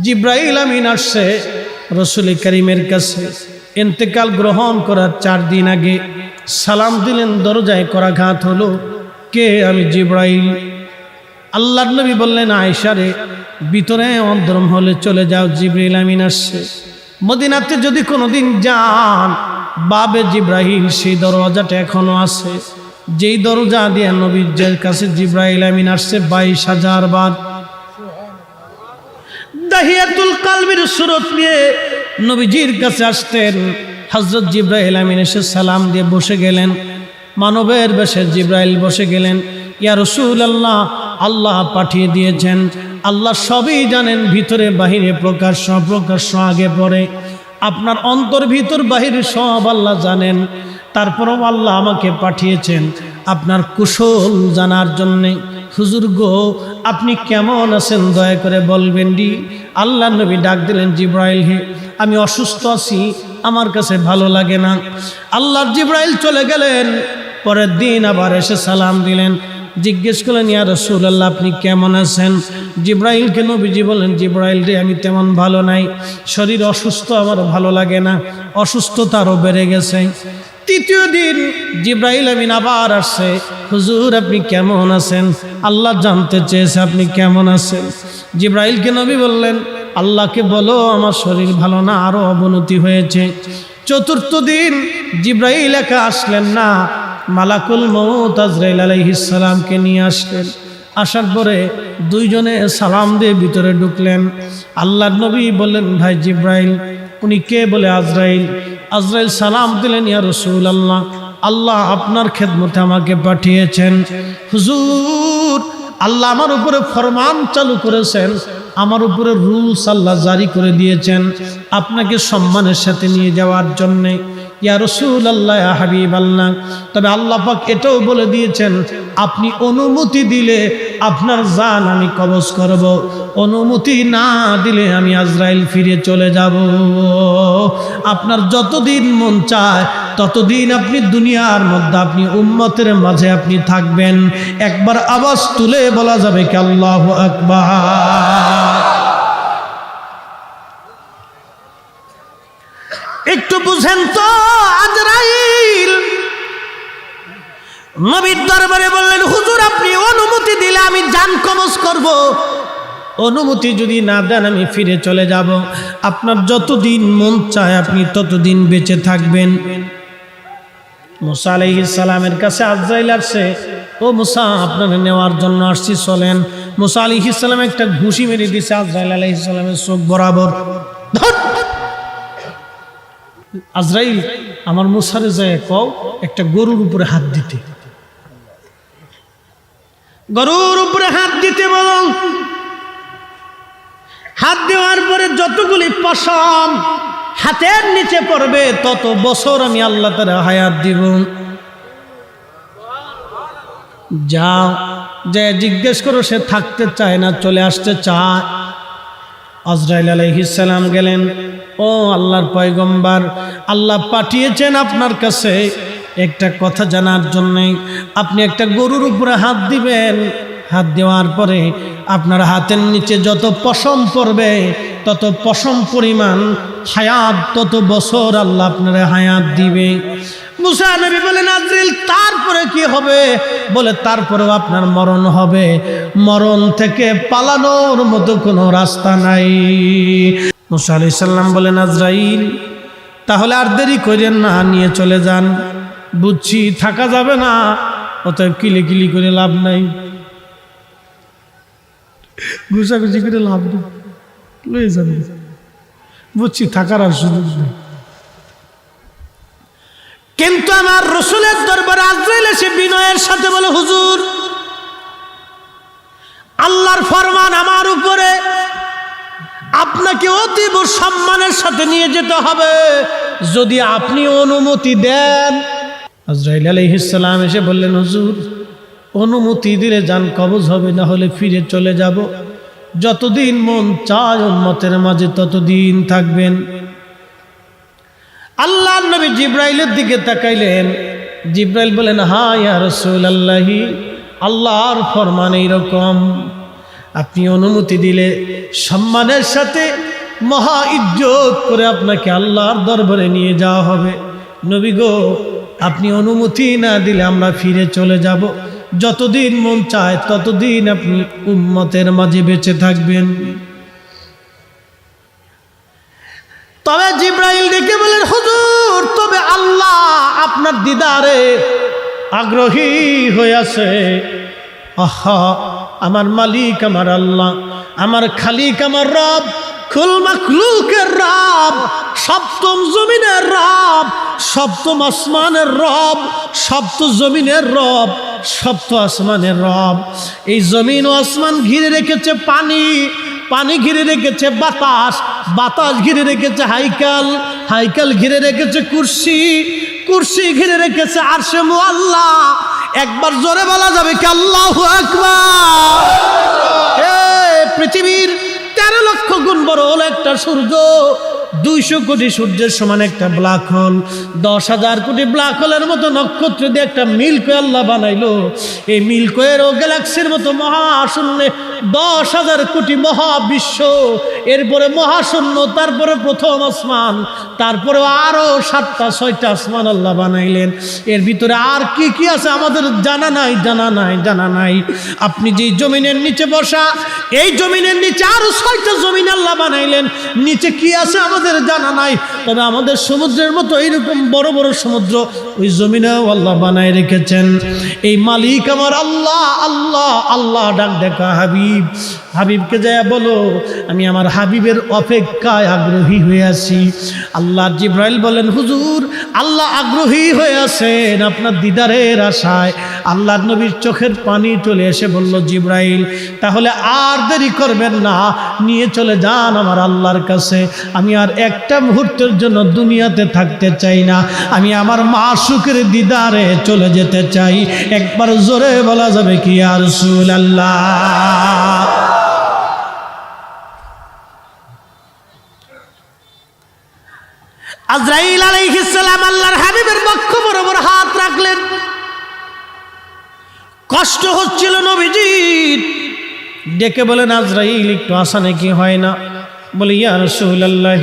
জিব্রাইল আমিন আসছে রাসূল করিমের কাছে। ইন্তেকাল গ্রহণ করার 4 দিন আগে সালাম দিলেন, দরজায় করাঘাত হলো। কে? আমি জিব্রাইল। আল্লাহর নবী বললেন, আয়েশা রে, ভিতরে অন্তরম হলে চলে যাও, জিব্রাইল আমিন আসছে। মদিনাতে যদি কোনোদিন যান, বাবে জিব্রাইল সেই দরজাটা এখনো আছে, যেই দরজা দিয়ে নবীর কাছে জিব্রাইল আমিন আসছে 22,000 বার। দাহিয়াতুল কালবির সুরত নিয়ে নবীজির কাছে আসতেন। হযরত জিব্রাইল আমিন এসে সালাম দিয়ে বসে গেলেন। মানবের বেশে জিব্রাইল বসে গেলেন। ইয়া রাসূলুল্লাহ, আল্লাহ পাঠিয়ে দিয়েছেন, আল্লাহ সবই জানেন, ভিতরে বাহিরে প্রকাশ্য অপ্রকাশ্য আগে পরে, আপনার অন্তর ভিতর বাহির সব আল্লাহ জানেন। তারপরও আল্লাহ আমাকে পাঠিয়েছেন আপনার কুশল জানার জন্যে। হুজুর গো, আপনি কেমন আছেন দয়া করে বলবেন ডি। আল্লাহ নবী ডাক দিলেন, জিব্রাইল হে, আমি অসুস্থ আছি, আমার কাছে ভালো লাগে না। আল্লাহর জিব্রাইল চলে গেলেন। পরের দিন আবার এসে সালাম দিলেন, জিজ্ঞেস করলেন, ইয়া রাসূলুল্লাহ আপনি কেমন আছেন? জিব্রাইলকে নবীজি বলেন, জিব্রাইল রে, আমি তেমন ভালো নাই, শরীর অসুস্থ, আমার ভালো লাগে না, অসুস্থতা আরও বেড়ে গেছে। তৃতীয় দিন জিব্রাইল আমিন আবার আসছে, হুজুর আপনি কেমন আছেন? আল্লাহ জানতে চেয়েছে আপনি কেমন আছেন। জিব্রাইলকে নবী বললেন, আল্লাহকে বলো আমার শরীর ভালো না, আরও অবনতি হয়েছে। চতুর্থ দিন জিব্রাইল একা আসলেন না, মালাকুল মউত আজরাইল আলাইহিস সালামকে নিয়ে আসলেন। আসার পরে দুইজনে সালাম দিয়ে ভিতরে ঢুকলেন। আল্লাহর নবী বললেন, ভাই জিব্রাইল। উনি কে? বলে আজরাইল। আজরাইল সালাম দিলেন, ইয়া রাসূলুল্লাহ, আল্লাহ আপনার খেদমতে আমাকে পাঠিয়েছেন। হুজুর, আল্লাহ আমার উপরে ফরমান চালু করেছেন, আমার উপরে রুলস আল্লাহ জারি করে দিয়েছেন আপনাকে সম্মানের সাথে নিয়ে যাওয়ার জন্যে। ইয়া রাসূলুল্লাহ, ইয়া হাবিবাল্লাহ, তবে আল্লাহ পাক এটাও বলে দিয়েছেন আপনি অনুমতি দিলে আপনার জান আমি কবজ করব, অনুমতি না দিলে আমি আজরাইল ফিরে চলে যাব। আপনার যতদিন মন চায় ততদিন আপনি দুনিয়ার মধ্যে আপনি উম্মতের মাঝে আপনি থাকবেন। একবার আওয়াজ তুলে বলা যাবে কি আল্লাহু আকবার? একটু বুঝেন তো, আজরাইল নবীর দরবারে বললেন, হুজুর আপনি অনুমতি দিলে আমি জান কবজ করব, অনুমতি যদি না দেন আমি ফিরে চলে যাব। আপনার যতদিন মন চায় আপনি ততদিন বেঁচে থাকবেন। মুসা আলাইহিস সালামের কাছে আজরাইল আসছে, ও মুসা আপনাকে নেওয়ার জন্য আসছি, চলেন। মুসা আলাইহিস সালাম একটা ঘুষি মেরে দিয়েছে আজরাইল আলাইহিস সালামের চোখ বরাবর। আজরাইল, আমার মুসারে যায় কও একটা গরুর উপরে হাত দিতে, গরুর উপরে হাত দিতে বলো। হাত দেওয়ার পরে যতগুলি পশম হাতের নিচে পড়বে তত বছর আমি আল্লাহ তাআলা হায়াত দিব। যাও, যে জিজ্ঞেস করো সে থাকতে চায় না, চলে আসতে চায়। আজরাইল আলাইহিস সালাম গেলেন, ও আল্লাহর পয়গম্বর, আল্লাহ পাঠিয়েছেন আপনার কাছে একটা কথা জানার জন্য। আপনি একটা গরুর উপরে হাত দিবেন, হাত দেওয়ার পরে আপনার হাতের নিচে যত পশম পড়বে তত পশম পরিমাণ হায়াত, তত বছর আল্লাহ আপনার হায়াত দিবে। মুসা নবী বলেন, আজরাইল তারপরে কি হবে? বলে তারপরেও আপনার মরণ হবে, মরণ থেকে পালানোর মতো কোনো রাস্তা নাই। মুসা আলাইহিস সালাম বলেন, আজরাইল তাহলে আর দেরি করেন না, নিয়ে চলে যান। বুঝছি থাকা যাবে না, অতএব কিলিকিলি করে লাভ নাই, ঘুষাঘুষি করে লাভ নেই, লয়ে যাবে। বুঝছি থাকার আর সুযোগ নেই। কিন্তু আমার রাসূলের দরবারে আজরাইল এসে বিনয়ের সাথে বলে, হুজুর আল্লাহর ফরমান আমার উপরে, আপনাকে অতীব সম্মানের সাথে নিয়ে যেতে হবে, যদি আপনি অনুমতি দেন। আজরাইল আলাইহিস সালাম এসে বললেন, হুজুর অনুমতি দিলে জান কবজ হবে, না হলে ফিরে চলে যাব। যতদিন মন চায় উম্মতের মাঝে ততদিন থাকবেন। আল্লাহর নবী জিব্রাইলের দিকে তাকাইলেন। জিব্রাইল বলেন, হ্যাঁ ইয়া রাসূলুল্লাহ, আল্লাহর ফরমান এইরকম। আপনি অনুমতি দিলে সম্মানের সাথে মহা ইজ্জত করে আপনাকে আল্লাহর দরবারে নিয়ে যাওয়া হবে। নবী গো, আপনি অনুমতি না দিলে আমরা ফিরে চলে যাব। যতদিন মন চায় ততদিন আপনি উম্মতের মাঝে বেঁচে থাকবেন। তবে জিব্রাইল ডেকে বলেন, হুজুর, তবে আল্লাহ আপনার দিদারে আগ্রহী হয়ে আছে। আহা, আমার মালিক আমার আল্লাহ, আমার খালিক আমার রব, কুল মাখলুকের রব, সপ্তম জমিনের রব, সপ্তম আসমানের রব, সপ্ত জমিনের রব, সপ্ত আসমানের রব। এই জমিন ও আসমান ঘিরে রেখেছে পানি, পানি ঘিরে রেখেছে বাতাস, বাতাস ঘিরে রেখেছে হাইকাল, হাইকাল ঘিরে রেখেছে কুরসি, কুরসি ঘিরে রেখেছে আরশে মুআল্লা। একবার জোরে বলা যাবে কি আল্লাহু আকবার? পৃথিবীর 13 লক্ষ গুণ বড় হলো একটা সূর্য, 200 কোটি সূর্যের সমান একটা ব্ল্যাক হোল, 10,000 কোটি ব্ল্যাক হোলের মতো নক্ষত্র দিয়ে একটা মিল্কওয়ে আল্লাহ বানাইলো। এই মিল্কওয়ের ও গ্যালাক্সির মতো মহাশূন্যে 10,000 কোটি মহাবিশ্ব, এরপরে মহাশূন্য, তারপরে প্রথম আসমান, তারপরে আরো 7টা 6টা আসমান আল্লাহ বানাইলেন। এর ভিতরে আর কি কি আছে আমাদের জানা নাই, জানা নাই, জানা নাই। আপনি যে জমিনের নিচে বসা, এই জমিনের নিচে আরো 6টা জমিন আল্লাহ বানাইলেন, নিচে কি আছে আমাদের জানা নাই। তবে আমাদের সমুদ্রের মতো এইরকম বড় বড় সমুদ্র ওই জমিনেও আল্লাহ বানায় রেখেছেন। এই মালিক আমার আল্লাহ, আল্লাহ, আল্লাহ ডাক দেখা হাবিব, হাবিবকে যায় বলো আমি আমার হাবিবের অপেক্ষায় আগ্রহী হয়ে আছি। আল্লাহ জিব্রাইল বলেন, হুজুর, আল্লাহ আগ্রহী হয়ে আছেন আপনার দিদারের আশায়। আল্লাহর নবীর চোখের পানি চলে এসে বলল, জিব্রাইল, তাহলে আর দেরি করবেন না, নিয়ে চলে যান আমার আল্লাহর কাছে। আমি আর একটা মুহূর্তের জন্য দুনিয়াতে থাকতে চাই না, আমি আমার মাশূকের দিদারে চলে যেতে চাই। একবার জোরে বলা যাবে কি ইয়া রাসূলুল্লাহ? আজরাইল আলাইহিস সালাম আল্লাহর হাবিবের বক্ষ বরাবর হাত রাখলেন। কষ্ট হচ্ছিল নবীজির, ডেকে বলেন, আজরাইল, একটু আসানে কি হয় না? বলে, ইয়া রাসূলুল্লাহ,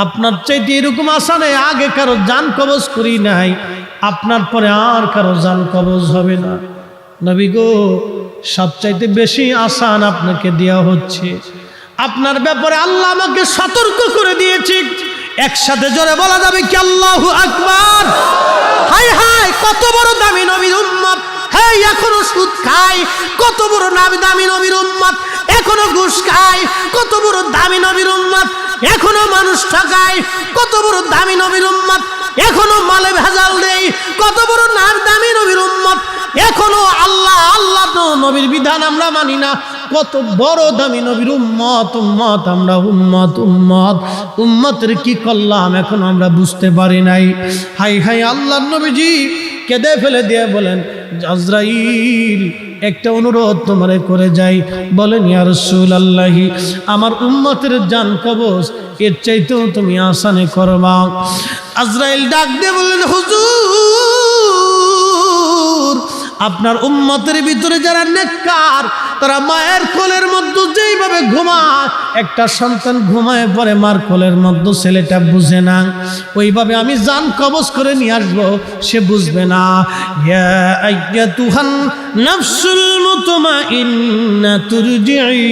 আপনার চাইতে এরকম আসানে আগে কারো জান কবজ করি নাই, আপনার পরে আর কারো জান কবজ হবে না। নবী গো, সবচাইতে বেশি আসান আপনাকে দেওয়া হচ্ছে। আপনার ব্যাপারে আল্লাহ আমাকে সতর্ক করে দিয়েছে। একসাথে জোরে বলা যাবে কি আল্লাহু আকবার? হায় হায়, কত বড় দামি নবীর উম্মত, হ্যাঁ এখনো সুদ খায়। কত বড় নামি দামি নবীর উম্মত, এখনো ঘুষ খায়। কত বড় দামি নবীর উম্মত, এখনো মানুষ ঠকায়। কত বড় দামি নবীর উম্মত, এখনো মালে ভেজাল দেয়। কত বড় দামি নবীর উম্মত, এখনো আল্লাহ আল্লাহ নবীর বিধান আমরা মানি না। কত বড় দামি নবীর উম্মত, উম্মত আমরা উম্মত, উম্মত, উম্মতের কি করলাম এখন আমরা বুঝতে পারি নাই। হাই হাই, আল্লাহর নবীজি কেঁদে ফেলে দিয়ে বলেন, আজরাইল, একটা অনুরোধ তোমারে করে যাই। বলেন, ইয়া রাসূলুল্লাহ, আমার উম্মতের জান কবজ এর চাইতেও তুমি আসানে করবা। আজরাইল ডাক দিয়ে বললেন, হুজুর, আপনার উম্মতের ভিতরে যারা নেককার, তারা মায়ের কোলের মধ্যে যেইভাবে ঘুমায়, একটা সন্তান ঘুমায় পরে মার কোলের মধ্যে ছেলেটা বুঝে না, ওইভাবে আমি জান কবজ করে নিয়ে আসবো, সে বুঝবে না। ইয়া আইয়াতুহান নাফসুল মুতমাইন্না তুরজিই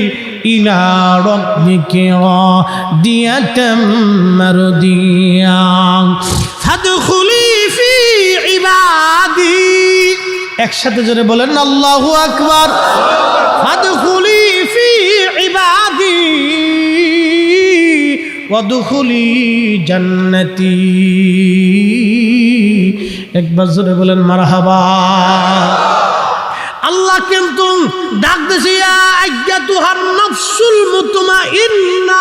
ইলা রাব্বিকি রাদিয়াতাম মারদিয়া ফাদখুলি ফি ইবাদি। একসাথে জোরে বলেন আল্লাহু আকবার। ফাদখুলি ফি ইবাদি ওয়াদখুলি জান্নাতি। একবার জোরে বলেন মারহাবা। আল্লাহ কিন্তু ডাক দিয়েছে, ইয়া আইয়াতুহান নাফসুল মুতমাইন্না,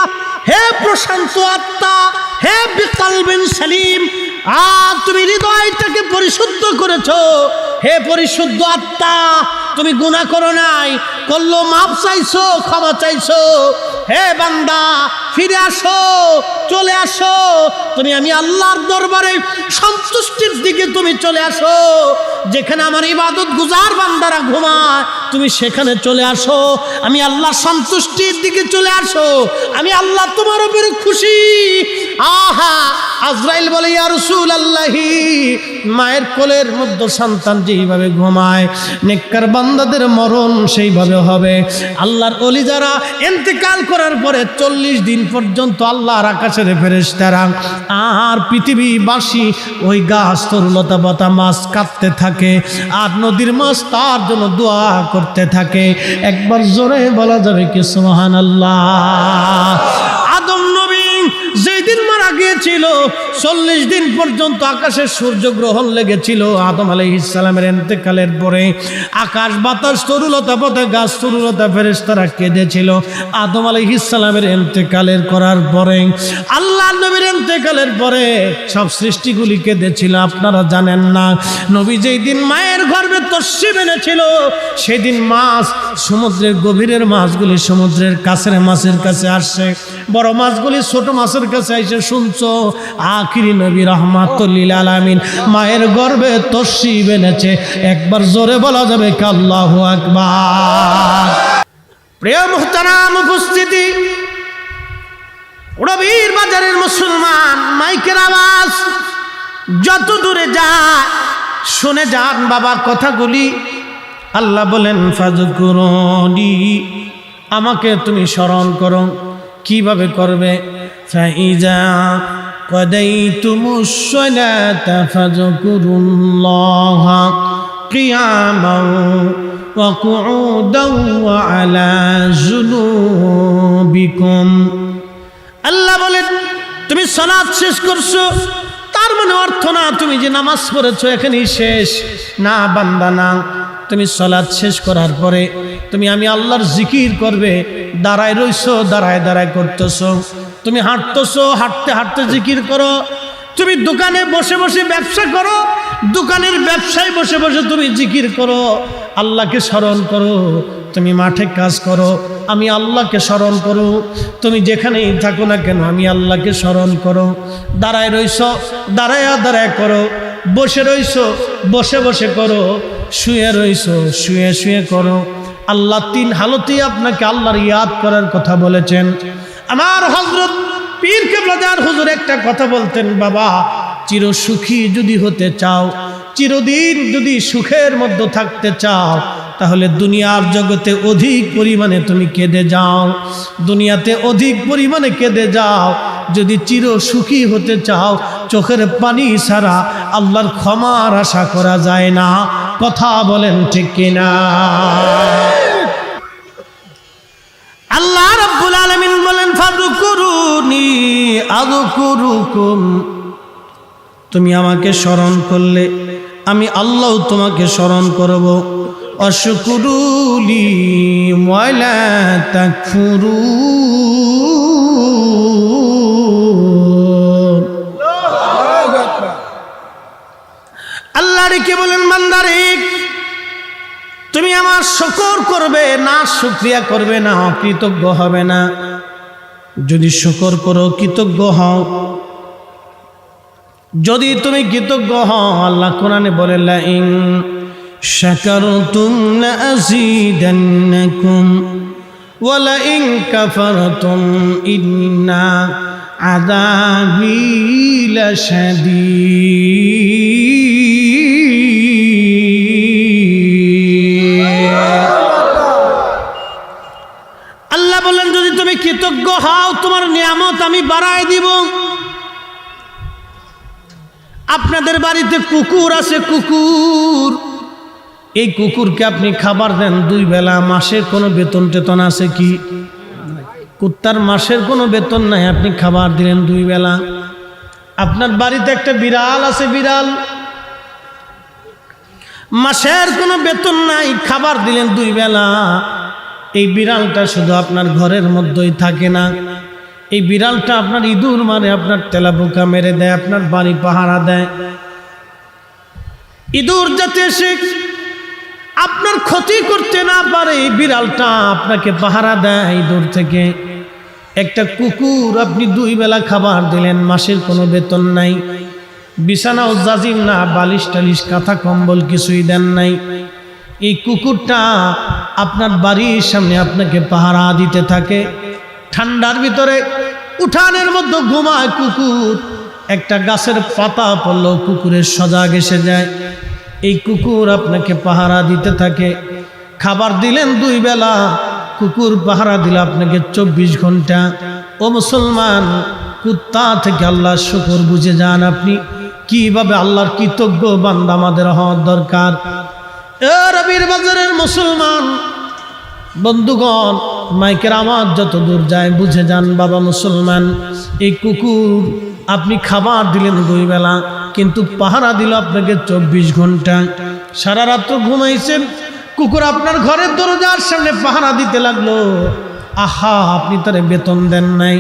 হে প্রশান্ত আত্মা, হে বিকলবিন সালিম, তুমি হৃদয়টাকে পরিশুদ্ধ করেছো। হে পরিশুদ্ধ আত্মা, তুমি গুনাহ করো নাই, করলো মাপ চাইছো, ক্ষমা চাইছো। হে বান্দা, ফিরে আসো, চলে আসো, তুমি আমি আল্লাহর দরবারে সন্তুষ্টির দিকে তুমি চলে আসো। যেখানে আমার ইবাদত গুজার বান্দারা ঘুমায়, তুমি সেখানে চলে আসো, আমি আল্লাহ সন্তুষ্টির দিকে চলে আসো, আমি আল্লাহ তোমার উপরে খুশি। আহা, আজরাইল বলে ইয়া রাসূলুল্লাহি, মায়ের কোলের মধ্যে সন্তান যেইভাবে ঘুমায় নেককার বান্দাদের মরণ সেইভাবে হবে। আল্লাহর ওলি যারা ইন্তেকাল করার পরে 40 দিন পর্যন্ত আল্লাহর আকাশের ফেরেশতারা আর পৃথিবীবাসী ওই গাছ তরুলতা পাতা মাছ কাটতে থাকে আর নদীর মাছ তার জন্য দোয়া করতে থাকে। একবার জোরে বলা যাবে কি সুবহানাল্লাহ। আদম নবী যেই দিন মারা গিয়েছিল 40 দিন পর্যন্ত আকাশে সূর্যগ্রহণ লেগেছিল। আদম আলাইহিস সালামের ইন্তেকালের পরে আকাশ বাতাস তরুলতা পাতা গাছ তরুলতা ফেরেশতারা কেঁদেছিল। আদম আলাইহিস সালামের ইন্তেকালের করার পরে, আল্লাহ নবীর ইন্তেকালের পরে সব সৃষ্টিগুলি কেঁদেছিল। আপনারা জানেন না, নবী যেই দিন মায়ের গর্ভে তশরিফ এনেছিল সেদিন মাছ, সমুদ্রের গভীরের মাছগুলি সমুদ্রের কাছের মাছের কাছে আসছে, বড় মাছগুলি ছোট মাছের কাছে এসে শুনছো আখিরি নবী রাহমাতুল লিল আলামিন মায়ের গর্ভে তশরিফ এনেছে। একবার জোরে বলা যাবে কি আল্লাহু আকবার। প্রিয় মুহতারাম উপস্থিতি, রবির বাজারের মুসলমান, মাইকের আওয়াজ যত দূরে যায় শুনে যান বাবা কথাগুলি। আল্লাহ বলেন ফাযকুরুনি, আমাকে তুমি স্মরণ করো। কিভাবে করবে? ফাইজা কাদাইতুমুস সালাতা ফাযকুরুল্লাহা কিয়ামান ওয়া কুউদান ওয়া আলা জুনুবিকুম। আল্লাহ বলেন তুমি সালাত শেষ করছো, তার মানে অর্থ না তুমি যে নামাজ পড়েছো এখানেই শেষ, না বান্দা না। তুমি সালাত শেষ করার পরে তুমি আমি আল্লাহর জিকির করবে। দাঁড়ায় রইছো, দাঁড়ায় দাঁড়ায় করতেছো। তুমি হাঁটতেছো, হাঁটতে হাঁটতে জিকির করো। তুমি দোকানে বসে বসে ব্যবসা করো, দোকানের ব্যবসায় বসে বসে তুমি জিকির করো, আল্লাহকে স্মরণ করো। তুমি মাঠে কাজ করো, আমি আল্লাহকে স্মরণ করো। তুমি যেখানেই থাকো না কেন আমি আল্লাহকে স্মরণ করো। দাঁড়ায় রইছো, দাঁড়ায় দাঁড়ায় করো। বসে রইছো, বসে বসে করো। শুয়ে রইছো, শুয়ে শুয়ে করো। আল্লাহ 3 হালতেই আপনাকে আল্লাহর ইয়াদ করার কথা বলেছেন। আমার হযরত পীর কেবলাদার হুজুর একটা কথা বলতেন, বাবা চির সুখী যদি হতে চাও, চিরদিন যদি সুখের মধ্যে থাকতে চাও, তাহলে দুনিয়ার জগতে অধিক পরিমাণে তুমি কেঁদে যাও, দুনিয়াতে অধিক পরিমাণে কেঁদে যাও। যদি চির সুখী হতে চাও, চোখের পানি ছাড়া আল্লাহর ক্ষমার আশা করা যায় না। কথা বলেন ঠিক কিনা? আল্লাহ রাব্বুল আলামিন বলেন ফাযকুরুনি আযকুরুকুম, তুমি আমাকে স্মরণ করলে আমি আল্লাহ তোমাকে স্মরণ করব। অশকুরুলি ওয়ালা তাকফুরুন। আল্লাহ রেখে বলেন বান্দারে তুমি আমার শুকর করবে না, শুকরিয়া করবে না, কৃতজ্ঞ হবে না। যদি শুকর করো, কৃতজ্ঞ হও, যদি তুমি কৃতজ্ঞ হও, আল্লাহ কোরআনে বলে লাইন শাকারতুম লাযীদান্নাকুম ওয়া লাইন কাফারতুম ইন্না আযাবী লাশাদীদ। আল্লাহ বলেন যদি তুমি কৃতজ্ঞ হও তোমার নিয়ামত আমি বাড়ায় দিব। আপনাদের বাড়িতে কুকুর আছে, কুকুর, এই কুকুরকে আপনি খাবার দেন 2 বেলা, মাসের কোনো বেতন টেতন আছে কি? কুত্তার মাসের কোনো বেতন নাই, আপনি খাবার দিলেন 2 বেলা। আপনার বাড়িতে একটা বিড়াল আছে, বিড়াল, মাসের কোনো বেতন নাই, খাবার দিলেন 2 বেলা। এই বিড়ালটা শুধু আপনার ঘরের মধ্যেই থাকে না, এই বিড়ালটা আপনার ইঁদুর মারে, আপনার তেলাপোকা মেরে দেয়, আপনার বাড়ি পাহারা দেয়। ইঁদুর যাতে এসে আপনার ক্ষতি করতে না পারে, এই বিড়ালটা আপনাকে পাহারা দেয় ইঁদুর থেকে। একটা কুকুর আপনি 2 বেলা খাবার দিলেন, মাসের কোনো বেতন নাই, বিছানাও জাজিম না, বালিশ টালিশ কাঁথা কম্বল কিছুই দেন নাই। এই কুকুরটা আপনার বাড়ির সামনে আপনাকে পাহারা দিতে থাকে। ঠান্ডার ভিতরে উঠানের মধ্যে ঘুমায় কুকুর, একটা গাছের পাতা পড়লেও কুকুরের সজাগ এসে যায়। এই কুকুর আপনাকে পাহারা দিতে থাকে। খাবার দিলেন 2 বেলা, কুকুর পাহারা দিল আপনাকে 24 ঘন্টা। ও মুসলমান, কুত্তা থেকে আল্লাহর শুকর বুঝে যান আপনি কিভাবে আল্লাহর কৃতজ্ঞ বান্দা আমাদের হওয়ার দরকার। রবির বাজারের মুসলমান বন্ধুগণ, মাইকের আওয়াজ যত দূর যায় বুঝে যান বাবা মুসলমান, এই কুকুর আপনি খাবার দিলেন 2 বেলা, কিন্তু পাহারা দিল আপনাকে 24 ঘন্টা। সারা রাত্র ঘুমাইছেন, কুকুর আপনার ঘরের দরজার সামনে পাহারা দিতে লাগলো। আহা, আপনি তারে বেতন দেন নাই,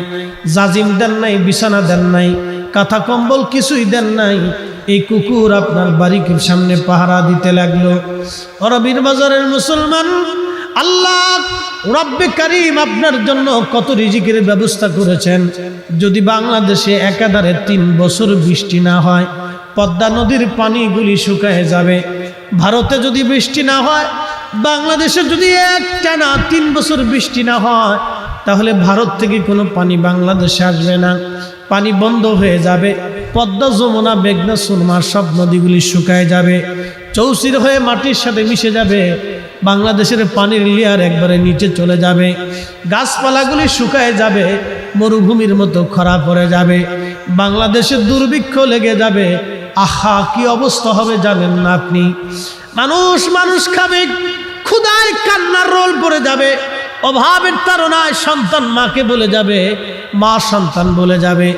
জাজিম দেন নাই, বিছানা দেন নাই, কাঁথা কম্বল কিছুই দেন নাই, এই কুকুর আপনার বাড়ির সামনে পাহারা দিতে লাগলো। রবির বাজারের মুসলমান, আল্লাহ রব্বে কারীম আপনার জন্য কত রিজিকের ব্যবস্থা করেছেন। যদি বাংলাদেশে একাধারে 3 বছর বৃষ্টি না হয়, পদ্মা নদীর পানিগুলি শুকায় যাবে। ভারতে যদি বৃষ্টি না হয়, বাংলাদেশে যদি একটানা 3 বছর বৃষ্টি না হয়, তাহলে ভারত থেকে কোনো পানি বাংলাদেশে আসবে না, পানি বন্ধ হয়ে যাবে। পদ্মা, যমুনা, মেঘনা, সুরমা সব নদীগুলি শুকায় যাবে, চৌচির হয়ে মাটির সাথে মিশে যাবে। বাংলাদেশের পানির লেয়ার একবারে নিচে চলে যাবে, গাছপালাগুলি শুকায় যাবে, মরুভূমির মতো খরা পড়ে যাবে, বাংলাদেশে দুর্ভিক্ষ লেগে যাবে। আহা, কি অবস্থা হবে জানেন না আপনি? মানুষ খাবে, ক্ষুধায় কান্নার রোল পড়ে যাবে, অভাবের তাড়নায় সন্তান মাকে বলে যাবে, মা সন্তান বলে যাবে।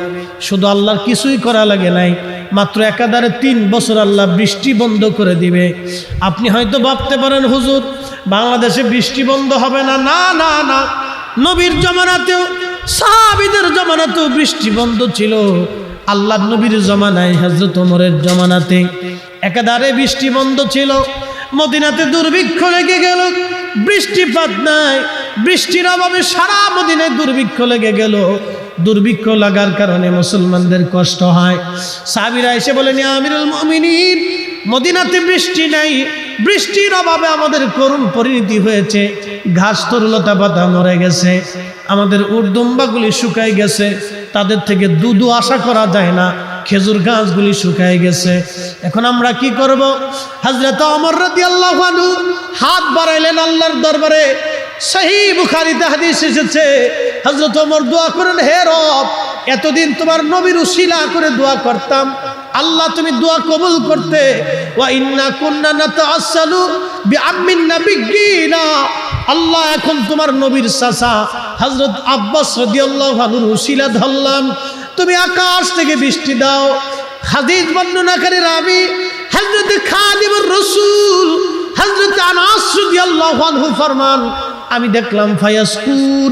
শুধু আল্লাহর কিছুই করা লাগে নাই, মাত্র একাধারে 3 বছর আল্লাহ বৃষ্টি বন্ধ করে দিবে। আপনি হয়তো ভাবতে পারেন হুজুর বাংলাদেশে বৃষ্টি বন্ধ হবে না। না না না, নবীর জমানাতেও সাহাবীদের জমানাতেও বৃষ্টি বন্ধ ছিল। আল্লাহর নবীর জমানায়, হযরত ওমরের জমানাতে একাধারে বৃষ্টি বন্ধ ছিল। মদিনাতে দুর্ভিক্ষ লেগে গেল, বৃষ্টিপাত নাই, বৃষ্টির অভাবে সারা মদিনায় দুর্ভিক্ষ লেগে গেল। দুর্ভিক্ষ লাগার কারণে মুসলমানদের কষ্ট হয়। সাহাবীরা এসে বলেন, ইয়া আমিরুল মুমিনিন, মদিনাতে বৃষ্টি নাই, বৃষ্টির অভাবে আমাদের করুণ পরিণতি হয়েছে। ঘাস তরুলতা পাতা মরে গেছে, আমাদের উর্দুম্বাগুলি শুকায় গেছে, তাদের থেকে দুধও আশা করা যায় না, খেজুর গাছগুলি শুকায় গেছে। এখন আমরা কি করব? হযরত ওমর রাদিয়াল্লাহু আনহু হাত বাড়াইলেন আল্লাহর দরবারে। সহিহ বুখারীতে হাদিস এসেছে, হযরত ওমর দোয়া করেন, হে রব, এতদিন তোমার নবীর উসিলা করে দোয়া করতাম, আল্লাহ তুমি দোয়া কবুল করতে। ওয়া ইন্না কুন্না নাতাআসসালু বিআম্মিন নাবিয়্যিনা, আল্লাহ এখন তোমার নবীর চাচা হযরত আব্বাস রাদিয়াল্লাহু আনহুর উসিলা ধরলাম, তুমি আকাশ থেকে বৃষ্টি দাও। হাদিস বর্ণনাকারী রাবী হযরত খাদিমুর রাসূল হযরত আনাস রাদিয়াল্লাহু আনহু ফরমান, আমি দেখলাম ফায়াসকুন,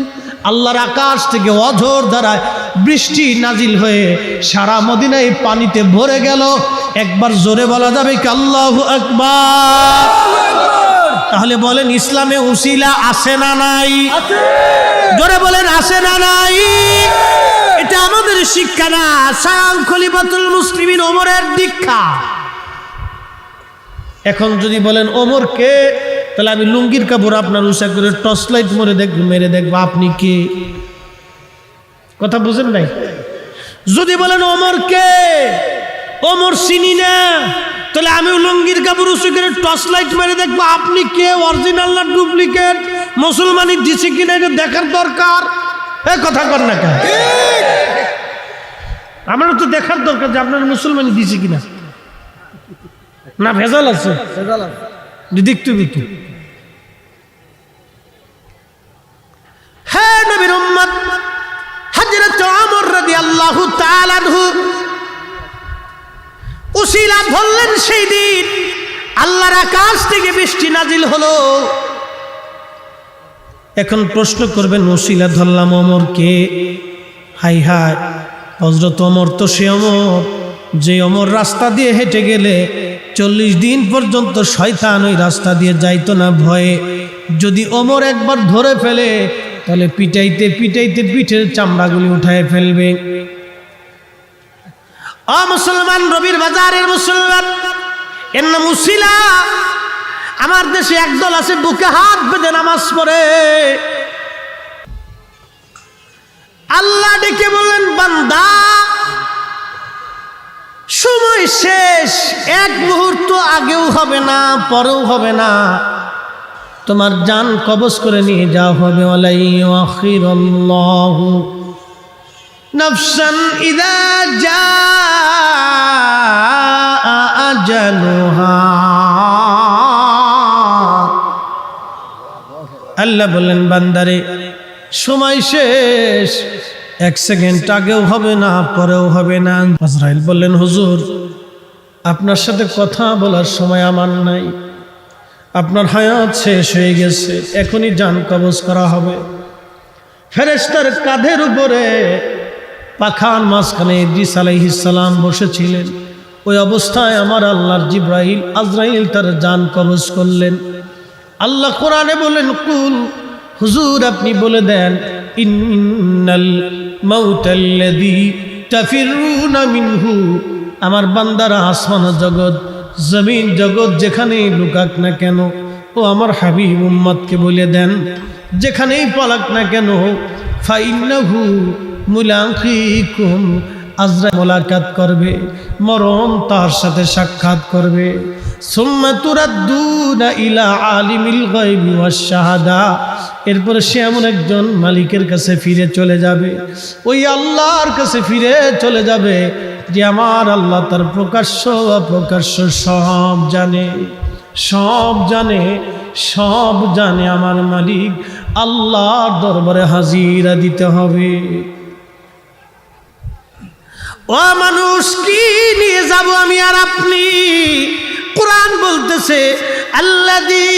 আল্লাহর আকাশ থেকে অঝোর ধারায় বৃষ্টি নাজিল হয়ে সারা মদিনায় পানিতে ভরে গেল। একবার জোরে বলা যাবে কি আল্লাহু আকবার? তাহলে বলেন, ইসলামে উসিলা আছে না নাই? জোরে বলেন, আছে না নাই? এটা আমাদের শিক্ষা না, স্বয়ং খলিফাতুল মুসলিমিন ওমরের দীক্ষা। এখন যদি বলেন ওমর কে, তাহলে আমি লুঙ্গির কাপড় আপনার উষা করে টর্চ লাইট মেরে দেখবো আপনি কে। কথা বুঝেন নাই? যদি বলেন ওমর কে, ওমর চিনি না, তাহলে আমি লুঙ্গির কাপড় উষা করে টর্চ লাইট মেরে দেখবো আপনি কে, অরিজিনাল না ডুপ্লিকেট, মুসলমানি দিছে কিনা এটা দেখার দরকার। এই কথা কর না কেন? আমারও তো দেখার দরকার যে আপনার মুসলমানি দিছে কিনা, না ভেজাল আছে, দেখতে দেখতে। হ্যাঁ, নবীর উম্মত হযরত ওমর রাদিয়াল্লাহু তাআলা আনহু উসিলা ধরলেন। সেই দিন আল্লাহর আকাশ থেকে বৃষ্টি নাজিল হলো। এখন প্রশ্ন করবেন, উসিলা ধরলাম ওমর কে? হাই হাই, হযরত ওমর তো সে ওমর যে ওমর রাস্তা দিয়ে হেঁটে গেলে 40 দিন পর্যন্ত শয়তান ওই রাস্তা দিয়ে যাইতো না ভয়ে। যদি ওমর একবার ধরে ফেলে তাহলে পিটাইতে পিটাইতে পিঠের চামড়াগুলি উঠায় ফেলবে। মুসলমান, রবির বাজারের মুসলমান, এর নাম উসিলা। আমার দেশে একদল আছে বুকে হাত বেঁধে নামাজ পড়ে। আল্লাহ ডেকে বললেন, বান্দা সময় শেষ, এক মুহূর্ত আগেও হবে না পরেও হবে না, তোমার জান কবজ করে নিয়ে যাওয়া হবে। ওয়ালাই ইউআখিরুল্লাহু নাফসান ইযা জাআ আজালুহা। আল্লাহ বললেন, বান্দারে সময় শেষ, এক সেকেন্ড আগেও হবে না পরেও হবে না। আজরাইল বললেন, হুজুর আপনার সাথে কথা বলার সময় আমার নাই, আপনার হায়াত শেষ হয়ে গেছে, এখনই জান কবজ করা হবে। ফেরেশতার কাঁধের উপরে পাখার মাঝখানে ইদ্রিস আলাইহিস সালাম বসেছিলেন। ওই অবস্থায় আমার আল্লাহর জিবরাইল আজরাইল তার জান কবজ করলেন। আল্লাহ কোরআনে বলেন, কুল, হুজুর আপনি বলে দেন, ইন্নাল মাউতাল্লাযী তাফিরুনা মিনহু, আমার বান্দারা আসমান জগৎ জমিন জগৎ যেখানেই লুকাক না কেন, ও আমার হাবিব উম্মতকে বলে দেন, যেখানেই পালাক না কেন, ফাইন্নাহু মুলাকিকুম, আজরাইল মোলাকাত করবে, মরণ তার সাথে সাক্ষাৎ করবে। সুম্মা তুরাদ্দুনা ইলা আলিমিল গায়বি ওয়াশ শাহাদা, এরপরে সে এমন একজন মালিকের কাছে ফিরে চলে যাবে, ওই আল্লাহর কাছে ফিরে চলে যাবে যে আমার আল্লাহ তার প্রকাশ্য অপ্রকাশ্য সব জানে, সব জানে, সব জানে। আমার মালিক আল্লাহর দরবারে হাজিরা দিতে হবে। ও মানুষ, কি নিয়ে যাব আমি আর আপনি? কোরআন বলতেছে, আল্লাযী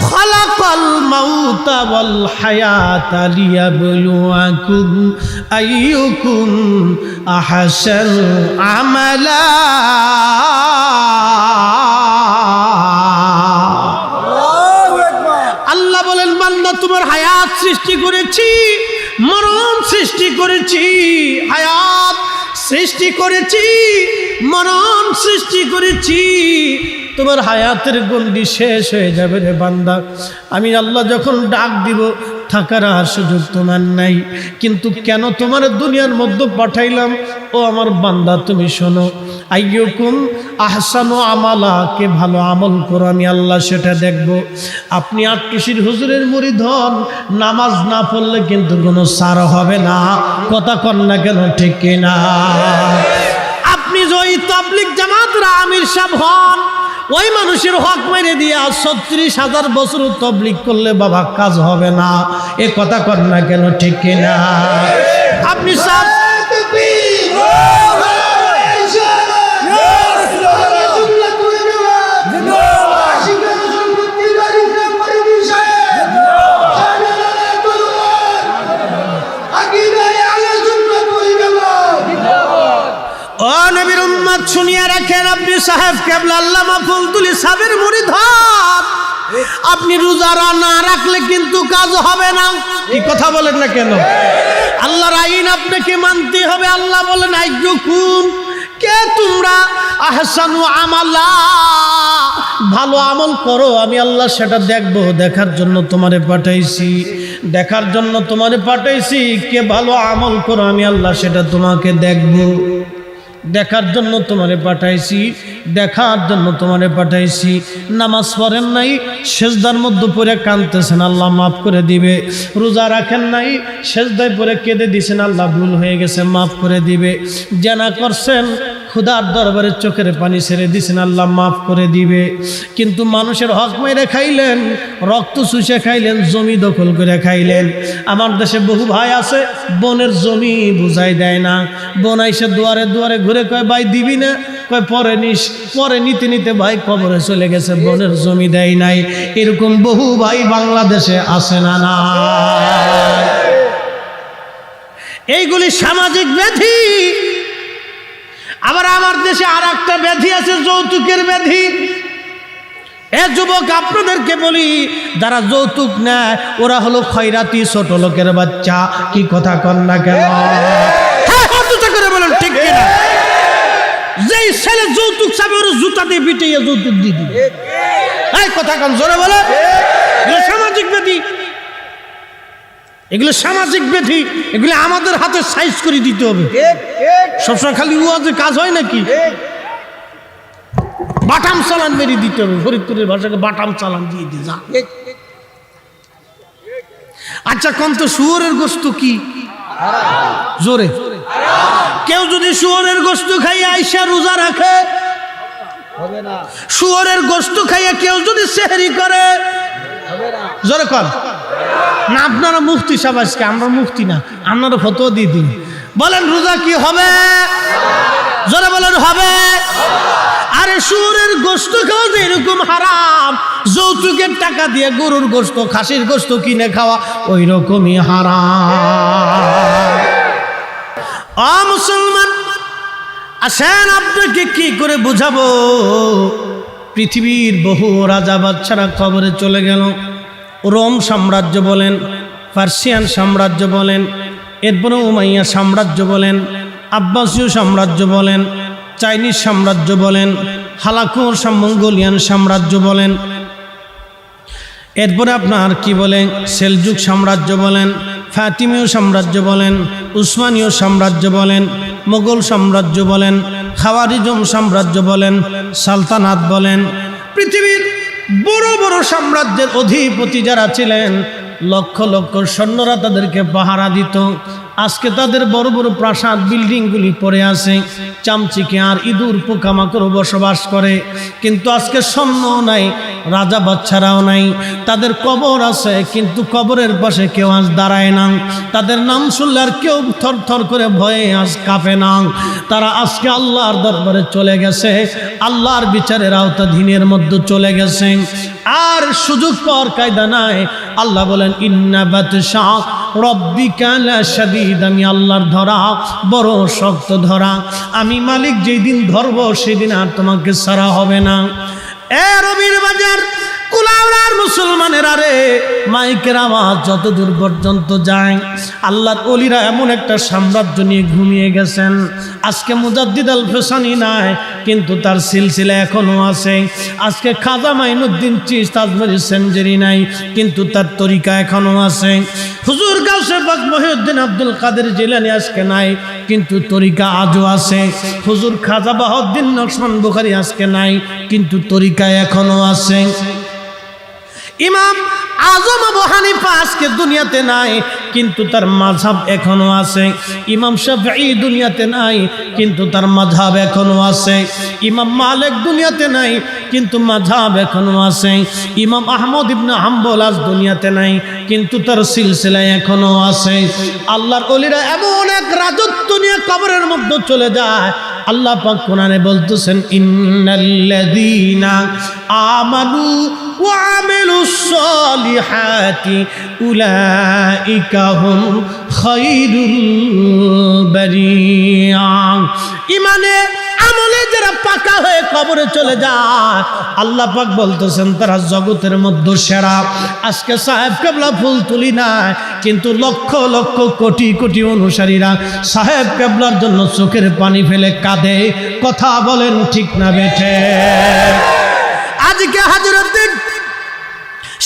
খালাকাল মাউতা ওয়াল হায়াতা লিয়াবলুয়াকুম আইয়ুকুম আহসানু আমালা। আল্লাহ বলেন, বান্দা তোমার হায়াত সৃষ্টি করেছি, মরণ সৃষ্টি করেছি, হায়াত সৃষ্টি করেছি, মরণ সৃষ্টি করেছি। তোমার হায়াতের গণ্ডি শেষ হয়ে যাবে রে বান্দা। আমি আল্লাহ যখন ডাক দিব, থাকার আর সুযোগ তোমার নাই। কিন্তু কেন তোমার দুনিয়ার মধ্যে পাঠাইলাম? ও আমার বান্দা তুমি শোনো, আইয়ুকুম আহসানু আমালা, কে ভালো আমল করো আমি আল্লাহ সেটা দেখব। আপনি আটটুসির হুজুরের মুরিদ হন, নামাজ না পড়লে কিন্তু কোনো সার হবে না। কথা কন না কেন, ঠিক কিনা? আপনি যদি তাবলীগ জামাতের আমির সাহেব হন, ওই মানুষের হক মেরে দিয়া ৩৬,০০০ বছর তাবলীগ করলে বাবা কাজ হবে না। এ কথা কন না কেন, ঠিক কিনা? আপনি সব শুনিয়া রাখেন, আপনি সাহেব কেবলা আল্লামা ফজলুল সাহেবের মুরিদ হন, আপনি রোজা না রাখলে কিন্তু কাজ হবে না। কি কথা বলেন না কেন? আল্লাহর আইন আপনাকে মানতে হবে। আল্লাহ বলেন, আইয়ুকুম, কে তোমরা আহসানু আমালা, ভালো আমল করো আমি আল্লাহ সেটা দেখব। দেখার জন্য তোমারে পাঠাইছি, দেখার জন্য তোমারে পাঠাইছি। কে ভালো আমল করো আমি আল্লাহ সেটা তোমাকে দেখব। দেখার জন্য তোমারে পাঠাইছি, দেখার জন্য তোমারে পাঠাইছি। নামাজ পড়েন নাই, সেজদার মধ্যে পড়ে কাঁদতেছেন, আল্লাহ মাফ করে দিবে। রোজা রাখেন নাই, সেজদায় পড়ে কেঁদে দিছেন, আল্লাহ ভুল হয়ে গেছে মাফ করে দিবে। জানা করছেন, খুদার দরবারে চোখের পানি ছেড়ে দিছেন, আল্লাহ মাফ করে দিবে। কিন্তু মানুষের হক মেরে খাইলেন, রক্ত চুষে খাইলেন, জমি দখল করে খাইলেন। আমার দেশে বহু ভাই আছে, বোনের জমি বুঝাই দেয় না। বোন আইসে দুয়ারে দুয়ারে ঘুরে কয়, ভাই দিবি না? কয় পরে নিস। পরে নিতে নিতে ভাই কবরে চলে গেছে, বোনের জমি দেয় নাই। এরকম বহু ভাই বাংলাদেশে আছে না? না, এইগুলি সামাজিক ব্যাধি। আবার আমার দেশে আর একটা ব্যাধি আছে, যৌতুকের ব্যাধি। এ যুবক, আপনাদেরকে বলি, যারা যৌতুক নেয় ওরা হলো খয়রাতি, ছোট লোকের বাচ্চা। কি কথা কন না কেন? করে বলেন, ঠিক কিনা? যেই ছেলে যৌতুক চাবে ওর জুতা দিয়ে পিটাইয়া যৌতুক দিয়ে দিবে। এই কথা কান জোরে বলে, এগুলো সামাজিক ব্যাধি, এগুলো সামাজিক ব্যাধি, এগুলো আমাদের হাতে সাইজ করে দিতে হবে। সবসময় খালি ওয়াজে কাজ হয় নাকি? বাটাম চালান মেরে দিতে হবে, ফরিদপুরের ভাষাকে বাটাম চালান দিয়ে দিয়ে যা। আচ্ছা কোন তো শুয়োরের গোশত কি জোরে? কেউ যদি শুয়োরের গোশত খাইয়া আইসা রোজা রাখে, শুয়োরের গোশত খাইয়া কেউ যদি সেহরি করে, জোরে কর না। আপনারা মুফতি সাহেব, আজকে আমরা মুফতি না, আপনারা ফতোয়া দিয়ে দিন, বলেন রোজা কি হবে? জোরে বলেন হবে। আরে শুয়োরের গোশত খাওয়া যে এরকম হারাম, যৌতুকের টাকা দিয়ে গরুর গোশত, খাসির গোশত কিনে খাওয়া ওই রকমই হারাম। ও মুসলমান, আসেন আপনাকে কি করে বুঝাবো? পৃথিবীর বহু রাজা বাদশারা কবরে চলে গেল। রোম সাম্রাজ্য বলেন, পার্সিয়ান সাম্রাজ্য বলেন, এরপরে উমাইয়া সাম্রাজ্য বলেন, আব্বাসীয় সাম্রাজ্য বলেন, চাইনিজ সাম্রাজ্য বলেন, হালাকুর মঙ্গোলিয়ান সাম্রাজ্য বলেন, এরপরে আপনার কি বলেন সেলজুক সাম্রাজ্য বলেন, ফাতিমীয় সাম্রাজ্য বলেন, উসমানীয় সাম্রাজ্য বলেন, মোগল সাম্রাজ্য বলেন, খাওয়ারিজম সাম্রাজ্য বলেন, সালতানাত বলেন, পৃথিবীর বড় বড় সাম্রাজ্যের অধিপতি যারা ছিলেন, লক্ষ লক্ষ সৈন্যরা তাদেরকে পাহারা দিত। আজকে তাদের বড় বড় প্রাসাদ বিল্ডিংগুলি পড়ে আছে, চামচিকে আর ইঁদুর পোকামাকড় বসবাস করে। কিন্তু আজকে সৈন্য নাই, রাজা বাচ্চারাও নাই, তাদের কবর আছে, কিন্তু কবরের পাশে কেউ আজ দাঁড়ায় না। তাদের নাম শুনলে আর কেউ থর থর করে ভয়ে আজ কাঁপে না। তারা আজকে আল্লাহর দরবারে চলে গেছে, আল্লাহর বিচারের আওতাধীনের মধ্যে চলে গেছে, আর সুযোগ পাওয়ার কায়দা নাই। আল্লাহ বলেন ইন্না বাতশা রব্বিকা লাশাদীদ, আমি আল্লাহর ধরা বড় শক্ত ধরা, আমি মালিক যেই দিন ধরবো সেদিন আর তোমাকে ছাড়া হবে না। এ রবির বাজার কুলাউড়ার মুসলমানের, আরে মাইকের আওয়াজ যত দূর পর্যন্ত যায়, আল্লাহর ওলিরা এমন একটা সাম্রাজ্য নিয়ে ঘুমিয়ে গেছেন। আজকে মুজাদ্দিদ আল ফেসানি নাই, কিন্তু তার সিলসিলা এখনো আছে। আজকে খাজা মাইনুদ্দিন চিশতি আজমেরি সেঞ্জুরি নাই, কিন্তু তার তরিকা এখনো আছে। হুজুর গাউসে পাক মহিউদ্দিন আব্দুল কাদের জিলানী আজকে নাই, কিন্তু তরিকা আজও আছে। হুজুর খাজা বাহাউদ্দিন নকশবন্দ বুখারী আজকে নাই, কিন্তু তরিকা এখনো আছে। ইমাম আজম আবু হানিফা আজকে দুনিয়াতে নাই, কিন্তু তার মাযহাব এখনো আছে। ইমাম শাফিঈ দুনিয়াতে নাই, কিন্তু তার মাযহাব এখনো আছে। ইমাম মালিক দুনিয়াতে নাই, কিন্তু মাযহাব এখনো আছে। ইমাম আহমদ ইবনে হাম্বল আজ দুনিয়াতে নাই, কিন্তু তার সিলসিলা এখনো আছে। আল্লাহর ওলিরা এমন এক রাজত্ব নিয়ে কবরের মধ্যে চলে যায়। আল্লাহ পাক কোরআনে বলতেছেন ইন্নাল্লাযীনা আমানু ওয়া আমিলুস সালিহাতি উলাইকা হুম খায়রুল বারিয়া। ইমানে আমলে যারা পাকা হয়ে কবরে চলে যায়, আল্লাহ পাক বলতেছেন তারা জগতের মধ্যে সেরা। আজকে সাহেব কেবলা ফুল তুলি নাই, কিন্তু লক্ষ লক্ষ কোটি কোটি অনুসারীরা সাহেব কেবলার জন্য চোখের পানি ফেলে কাঁদে। কথা বলেন ঠিক না বেঠে? আজকে হযরতুল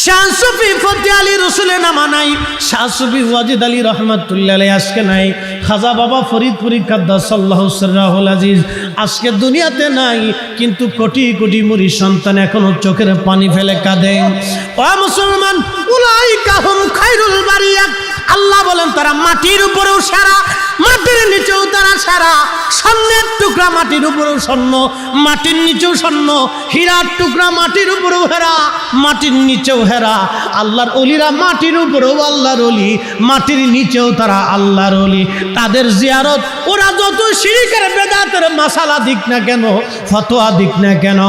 শাহ সুফি ফতে আলী রসুলের নামা নাই, শাহ সুফি ওয়াজিদ আলী রহমাতুল্লাহ আলাইহি আজকে নাই, খাজা বাবা ফরিদপুরি কাদ্দাসাল্লাহু সিররাহুল আজিজ আজকে দুনিয়াতে নাই, কিন্তু কোটি কোটি মুরিদ সন্তান এখনো চোখের পানি ফেলে কাঁদে। ও মুসলমান, উলাইকা হুম খায়রুল বারিয়া, আল্লাহ বলেন তারা মাটির উপরেও সেরা, মাটির নিচেও তারা সেরা। স্বর্ণের টুকরা মাটির উপরেও স্বর্ণ, মাটির নিচেও স্বর্ণ। হীরার টুকরা মাটির উপরেও হেরা, মাটির নিচেও হেরা। আল্লাহর ওলিরা মাটির উপরেও আল্লাহর ওলি, মাটির নিচেও তারা আল্লাহর ওলি। তাদের জিয়ারত, ওরা যত শিরকের বেদাতের মাসালা দিক না কেন, ফতোয়া দিক না কেন,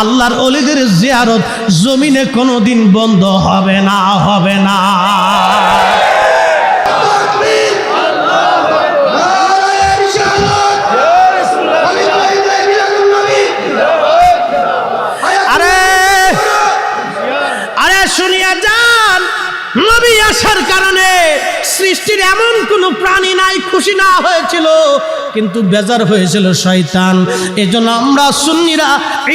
আল্লাহর ওলিদের জিয়ারত জমিনে কোনোদিন বন্ধ হবে না, হবে না। শুনিয়া যান, নবী আসার কারণে সৃষ্টি সৃষ্টির এমন কোনো প্রাণী নাই খুশি না হয়েছিল, কিন্তু বেজার হয়েছিল শয়তান। এজন্য আমরা সুন্নিরা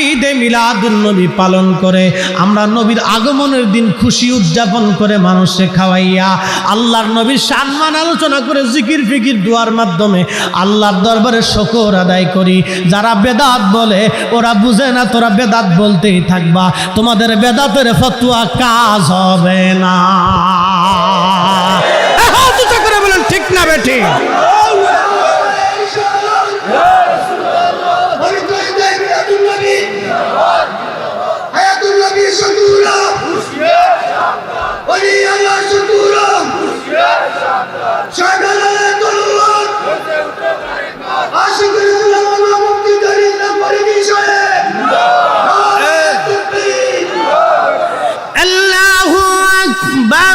ঈদে মিলাদুন নবী পালন করে, আমরা নবীর আগমনের দিন খুশি উদযাপন করে মানুষকে খাওয়াইয়া আল্লাহর নবীর সম্মান আলোচনা করে জিকির ফিকির দুয়ার মাধ্যমে আল্লাহর দরবারে শুকর আদায় করি। যারা বেদাত বলে ওরা বুঝে না, তোরা বেদাত বলতেই থাকবা, তোমাদের বেদাতের ফতোয়া কাজ হবে না। করে বলেন ঠিক না বেঠিক? আল্লাহু আকবার।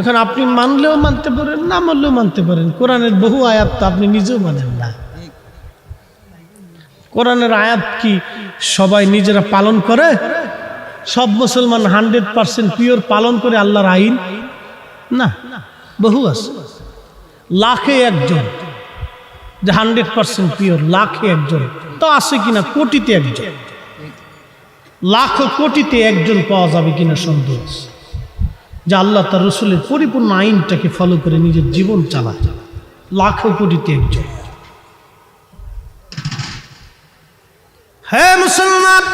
এখন আপনি মানলেও মানতে পারেন, না মানলেও মানতে পারেন। কোরআনের বহু আয়াত তো আপনি নিজেও মানেন না। কোরআনের আয়াত কি সবাই নিজেরা পালন করে? সব মুসলমান 100% পিওর পালন করে আল্লাহর আইন? না, বহু আছে, লাখে একজন যে 100% পিওর, লাখে একজন তো আছে কিনা, কোটিতে একজন, লাখ কোটিতে একজন পাওয়া যাবে কিনা সন্দেহ আছে, যে আল্লাহ তার রসুলের পরিপূর্ণ আইনটাকে ফলো করে নিজের জীবন চালায়। লাখো কোটিতে একজন। হে মুসলমান,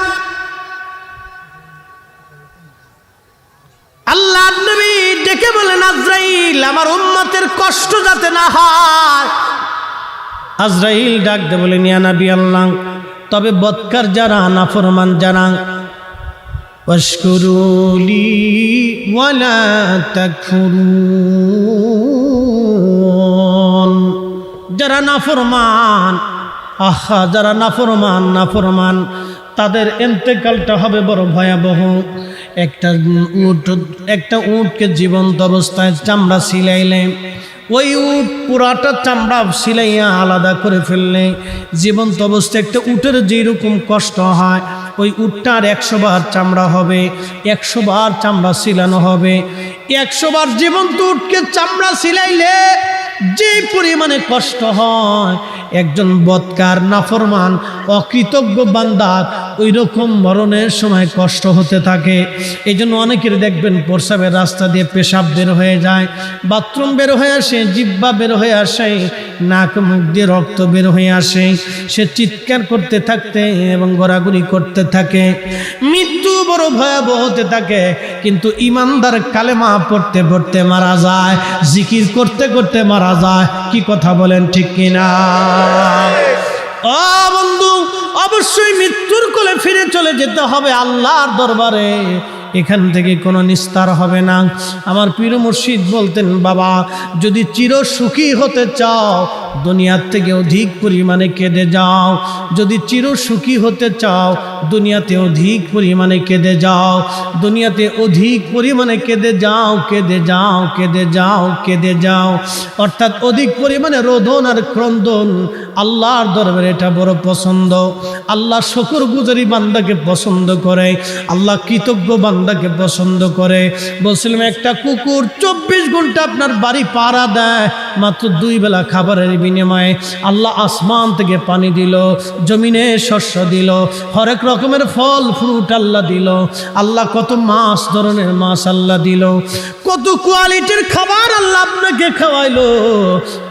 আল্লাহ নবী ডেকে বলেন, আজরাইল, আমার উম্মতের কষ্ট যাতে না হয়। আজরাইল ডাক দে বলেন, ইয়া নবী আল্লাহ, তবে বদকার যারা, নাফরমান যারা, ওয়াশকুরুলি ওয়ালা তাকফুরুন, যারা নাফরমান, আহা যারা নাফরমান তাদের ইন্তেকালটা হবে বড় ভয়াবহ। একটা উটকে জীবন্ত অবস্থায় চামড়া সিলাইলে, ওই উট পুরাটা চামড়া সিলাইয়া আলাদা করে ফেললে জীবন্ত অবস্থায় একটা উটের যেরকম কষ্ট হয়, ওই উটটার 100 বার চামড়া হবে, 100 বার চামড়া সিলানো হবে। 100 বার জীবন্ত উটকে চামড়া সিলাইলে যে পরিমাণে কষ্ট হয়, একজন বদকার, নাফরমান, অকৃতজ্ঞ বান্দার ওই রকম মরণের সময় কষ্ট হতে থাকে। এই জন্য অনেকের দেখবেন প্রস্রাবের রাস্তা দিয়ে পেশাব বের হয়ে যায়, বাথরুম বের হয়ে আসে, জিহ্বা বের হয়ে আসে, নাক মুখ দিয়ে রক্ত বের হয়ে আসে। সে চিৎকার করতে থাকতে এবং গড়াগড়ি করতে থাকে, মৃত্যু বড় ভয়াবহ হতে থাকে। কিন্তু ইমানদার কালেমা পড়তে পড়তে মারা যায়, জিকির করতে করতে মারা যায়। কি কথা বলেন, ঠিক কিনা? ও বন্ধু, অবশ্যই মৃত্যুর কোলে ফিরে চলে যেতে হবে আল্লাহর দরবারে, এখান থেকে কোনো নিস্তার হবে না। আমার পীর মুর্শিদ বলতেন, বাবা যদি চির সুখী হতে চাও দুনিয়ার থেকে অধিক পরিমাণে কেঁদে যাও, যদি চির সুখী হতে চাও দুনিয়াতে অধিক পরিমাণে কেঁদে যাও, দুনিয়াতে অধিক পরিমাণে কেঁদে যাও, কেঁদে যাও, কেঁদে যাও, কেঁদে যাও। অর্থাৎ অধিক পরিমাণে রোদন আর ক্রন্দন আল্লাহর দরবারে এটা বড় পছন্দ। আল্লাহ শুকরগুজারি বান্দাকে পছন্দ করে, আল্লাহ কৃতজ্ঞ বান্দাকে পছন্দ করে। বলছিলাম একটা কুকুর 24 ঘন্টা আপনার বাড়ি পাহারা দেয়, মাত্র 2 বেলা খাবারের বিনিময়ে আল্লাহ আসমান থেকে পানি দিল, জমিনে শস্য দিল, হরেক রকমের ফল ফ্রুট আল্লাহ দিল, আল্লাহ কত মাছ, ধরনের মাছ আল্লাহ দিল, কত কোয়ালিটির খাবার আল্লাহ আপনাকে খাওয়াইলো।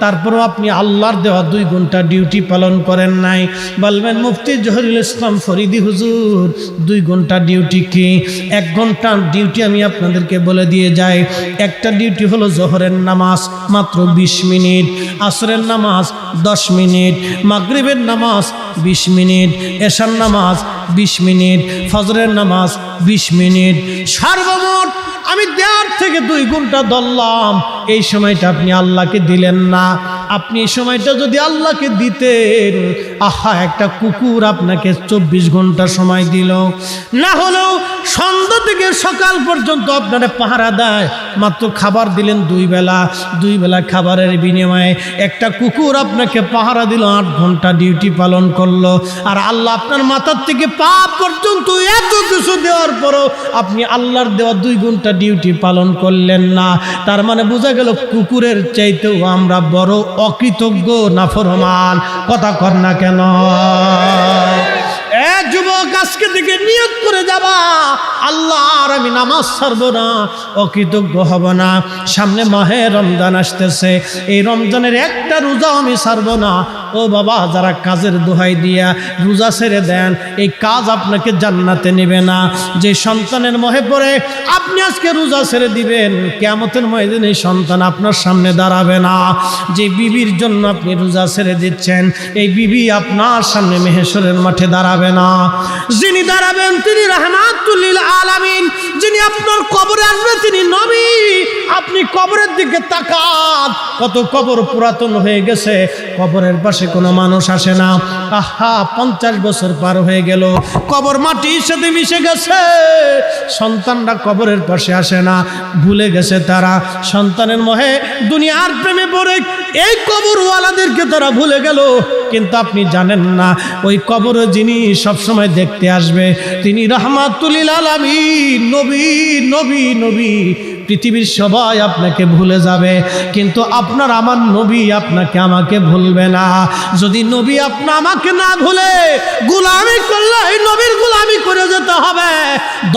তারপরও আপনি আল্লাহর দেওয়া 2 ঘন্টা ডিউটি পালন করেন নাই। বলবেন মুফতি জহিরুল ইসলাম ফরিদি হুজুর 2 ঘন্টা ডিউটি কি? 1 ঘন্টার ডিউটি আমি আপনাদেরকে বলে দিয়ে যাই। একটা ডিউটি হলো জোহরের নামাজ, মাত্র 20 মিনিট, আসরের নামাজ 10 মিনিট, মাগরিবের নামাজ 20 মিনিট, এশার নামাজ 20 মিনিট, ফজরের নামাজ 20 মিনিট, সর্বমোট আমি 1.5 থেকে 2 ঘন্টা ধরলাম। এই সময়টা আপনি আল্লাহকে দিলেন না। আপনি এই সময়টা যদি আল্লাহকে দিতেন, আহা, একটা কুকুর আপনাকে 24 ঘন্টা সময় দিল, না হলেও সন্ধ্যা থেকে সকাল পর্যন্ত আপনারা পাহারা দেয়, মাত্র খাবার দিলেন 2 বেলা, 2 বেলা খাবারের বিনিময়ে একটা কুকুর আপনাকে পাহারা দিল, 8 ঘন্টা ডিউটি পালন করলো। আর আল্লাহ আপনার মাথার থেকে পা পর্যন্ত এত কিছু দেওয়ার পরও আপনি আল্লাহর দেওয়া 2 ঘন্টা ডিউটি পালন করলেন না। তার মানে বোঝা গেল কুকুরের চাইতেও আমরা বড় অকৃতজ্ঞ নাফরমান। কথা কর না কেন? যুবক, আজকে থেকে নিয়ত করে যাবা, আল্লাহর আমি নামাজ ছাড়বো না, অকৃতজ্ঞ হব না। সামনে মাহে রমজান আসতেছে, এই রমজানের একটা রোজাও আমি ছাড়বো না। ও বাবা, যারা কাজের দোহাই দিয়া রোজা ছেড়ে দেন, এই কাজ আপনাকে জান্নাতে নেবে না। যে সন্তানের মোহে পড়ে আপনি আজকে রোজা ছেড়ে দিবেন, কিয়ামতের ময়দানে এই সন্তান আপনার সামনে দাঁড়াবে না। যে বিবির জন্য আপনি রোজা ছেড়ে দিচ্ছেন, এই বিবি আপনার সামনে মেহেশরের মাঠে দাঁড়াবে না। যিনি দাঁড়াবেন তিনি রাহমাতুল লিল আলামিন। যিনি আপনার কবরে আসবে তিনি নবী। আপনি কবরের দিকে তাকান, কত কবর পুরাতন হয়ে গেছে, কবরের পাশে কোনো মানুষ আসে না। আহা, 50 বছর পার হয়ে গেল, কবর মাটির সাথে মিশে গেছে। সন্তানরা কবরের পাশে আসে না, ভুলে গেছে তারা। সন্তানের মোহে দুনিয়ার প্রেমে পড়ে এই কবরওয়ালাদেরকে তারা ভুলে গেল। কিন্তু আপনি জানেন না, ওই কবরে যিনি সবসময় দেখতে আসবে তিনি রাহমাতুল লিল আলামিন, নবী নবী নবী। পৃথিবীর সবাই আপনাকে ভুলে যাবে, কিন্তু আপনার আমার নবী আপনাকে আমাকে ভুলবে না। যদি নবী আপনি আমাকে না ভুলে, গোলামি করলে এই নবীর গোলামি করে যেতে হবে,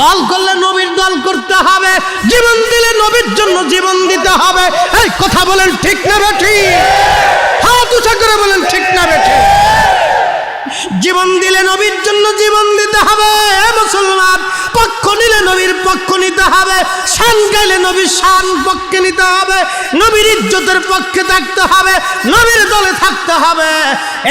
দল করলে নবীর দল করতে হবে, জীবন দিলে নবীর জন্য জীবন দিতে হবে। এই কথা বলেন ঠিক না বেঠিক? হাত উঁচা করে বলেন ঠিক না বেঠিক? জীবন দিলে নবীর জন্য জীবন দিতে হবে মুসলমান। পক্ষ নিলে নবীর পক্ষ নিতে হবে, শান গাইলে নবীর শান পক্ষে নিতে হবে, নবীর ইজ্জতের পক্ষে থাকতে হবে, নবীর দলে থাকতে হবে।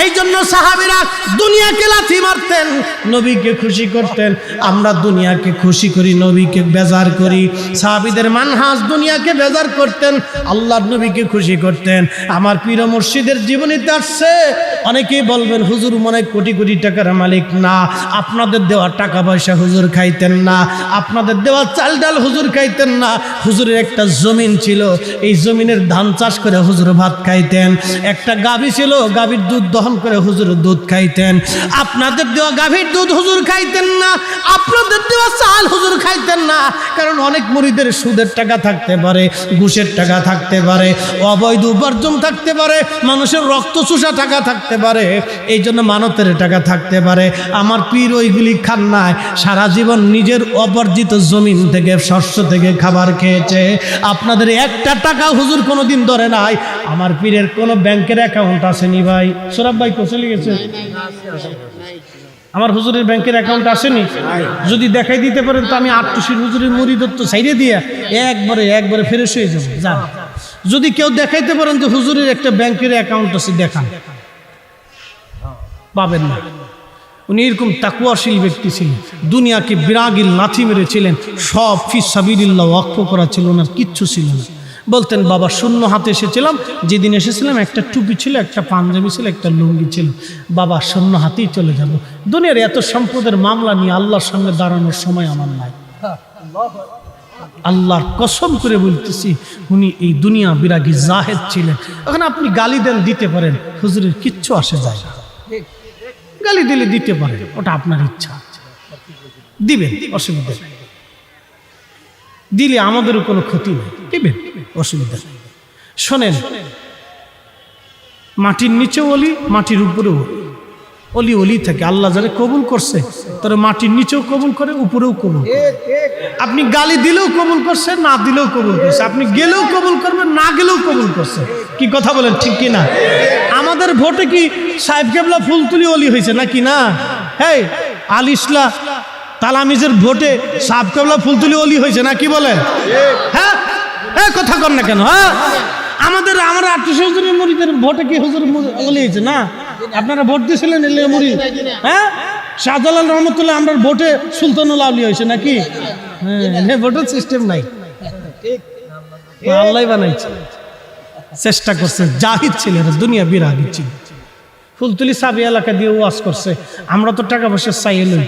এই জন্য সাহাবীরা দুনিয়াকে লাথি মারতেন, নবীকে খুশি করতেন। আমরা দুনিয়াকে খুশি করি, নবীকে বেজার করি। সাহাবীদের মানহাজ দুনিয়াকে বেজার করতেন, আল্লাহর নবীকে খুশি করতেন। আমার পীর মুর্শিদের জীবনীতে আসছে, অনেকেই বলবেন হুজুর মনে কোটি কোটি টাকার মালিক না, আপনাদের দেওয়া টাকা পয়সা হুজুর খাইতেন না, আপনাদের দেওয়া চাল ডাল হুজুর খাইতেন না। হুজুরের একটা জমিন ছিল, এই জমিনের ধান চাষ করে হুজুর ভাত খাইতেন। একটা গাভী ছিল, গাভীর দুধ দহন করে হুজুর দুধ খাইতেন। আপনাদের দেওয়া গাভীর দুধ হুজুর খাইতেন না, আপনাদের দেওয়া চাল হুজুর খাইতেন না। কারণ অনেক মুরিদের সুদের টাকা থাকতে পারে, ঘুষের টাকা থাকতে পারে, অবৈধ উপার্জন থাকতে পারে, মানুষের রক্ত চুষা টাকা থাকতে পারে, এই জন্য মানতের টাকা থাকতে পারে। আমার পীর ওইগুলি খান নাই, সারা জীবন নিজের অপর্জিত জমিন থেকে, শস্য থেকে খাবার খেয়েছে। আপনাদের একটা টাকা হুজুর কোনোদিন ধরে নাই। আমার পীরের কোনো ব্যাংকের অ্যাকাউন্ট আসেনি ভাই। সোরাব ভাই কোথায় গেছে? আমার হুজুরের ব্যাংকের অ্যাকাউন্ট আসেনি। যদি দেখাই দিতে পারেন তো আমি আটটুসির হুজুরের মুরিদত্ব সাইডে দিয়ে একবারে ফ্রেশ হয়ে যাবো। যান, যদি কেউ দেখাইতে পারেন যে হুজুরের একটা ব্যাংকের অ্যাকাউন্ট আছে, দেখান, পাবেন না। উনি এরকম তাকওয়াশীল ব্যক্তি ছিলেন, দুনিয়াকে বিরাগিল লাথি মেরেছিলেন, সব ফি সাবিলিল্লাহ ওয়াকফ করা ছিল, ওনার কিচ্ছু ছিল না। বলতেন বাবা শূন্য হাতে এসেছিলাম, যেদিন এসেছিলাম একটা টুপি ছিল, একটা পাঞ্জাবি ছিল, একটা লুঙ্গি ছিল, বাবা শূন্য হাতেই চলে যাব। দুনিয়ার এত সম্পদের মামলা নিয়ে আল্লাহর সঙ্গে দাঁড়ানোর সময় আমার নাই। আল্লাহর কসম করে বলতেছি, উনি এই দুনিয়া বিরাগী জাহেদ ছিলেন। এখন আপনি গালি দেন, দিতে পারেন, হুজুরের কিচ্ছু আসে যায় না। গালি দিলে দিতে পারেন, ওটা আপনার ইচ্ছা, দিবেন, অসুবিধা নেই। দিলে আমাদেরও কোনো ক্ষতি নেই, দিবেন, অসুবিধা নেই। শোনেন, মাটির নিচেও অলি, মাটির উপরেও অলি অলি থাকে। আল্লাহ যারা কবুল করছে তারা মাটির নিচেও কবুল করে, উপরেও কবুল করে। আপনি গালি দিলেও কবুল করছে, না দিলেও কবুল করছে। আপনি গেলেও কবুল করবেন, না গেলেও কবুল করছে। কি কথা বলেন, ঠিক কি না? আমাদের ভোটে কি সাহেব কেবলা ফুলতুলি অলি হয়েছে নাকি না? হ্যাঁ, আল ইসলা তালামিজের ভোটে সাহেব কেবলা ফুলতুলি অলি হয়েছে নাকি বলেন? হ্যাঁ, কথা কর না কেন? হ্যাঁ, আমরা 800 হুজুরের মুরিদের ভোটে কি হুজুর বলেছে না? আপনারা ভোট দিয়েছিলেন এলে মুরিদ, হ্যাঁ? শাহজালাল রহমতুল্লাহ আমরা ভোটে সুলতানুল আউলিয়া হয়েছে নাকি? হ্যাঁ, ভোটের সিস্টেম নাই, আল্লাহ বানাইছে। চেষ্টা করছে, জাহিদ ছিলেন, দুনিয়া বিরাগী ছিল। ফুলতুলি সাবি এলাকা দিয়ে ওয়াজ করছে, আমরা তো টাকা পয়সা চাই লই